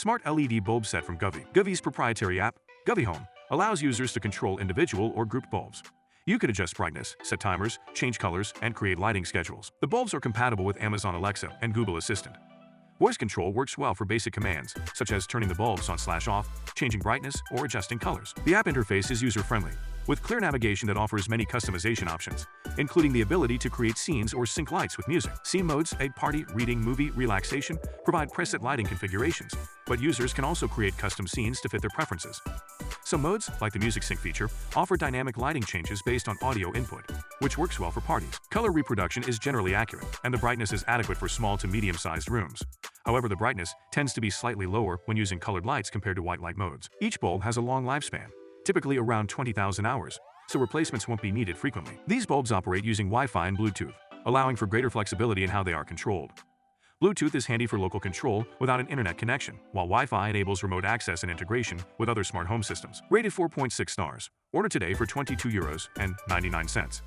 Smart LED bulb set from Govee. Govee's proprietary app, Govee Home, allows users to control individual or group bulbs. You could adjust brightness, set timers, change colors, and create lighting schedules. The bulbs are compatible with Amazon Alexa and Google Assistant. Voice control works well for basic commands, such as turning the bulbs on/off, changing brightness, or adjusting colors. The app interface is user-friendly, with clear navigation that offers many customization options, including the ability to create scenes or sync lights with music. Scene modes, a party, reading, movie, relaxation, provide preset lighting configurations, but users can also create custom scenes to fit their preferences. Some modes, like the music sync feature, offer dynamic lighting changes based on audio input, which works well for parties. Color reproduction is generally accurate, and the brightness is adequate for small to medium-sized rooms. However, the brightness tends to be slightly lower when using colored lights compared to white light modes. Each bulb has a long lifespan, typically around 20,000 hours, so replacements won't be needed frequently. These bulbs operate using Wi-Fi and Bluetooth, allowing for greater flexibility in how they are controlled. Bluetooth is handy for local control without an internet connection, while Wi-Fi enables remote access and integration with other smart home systems. Rated 4.6 stars. Order today for €22.99.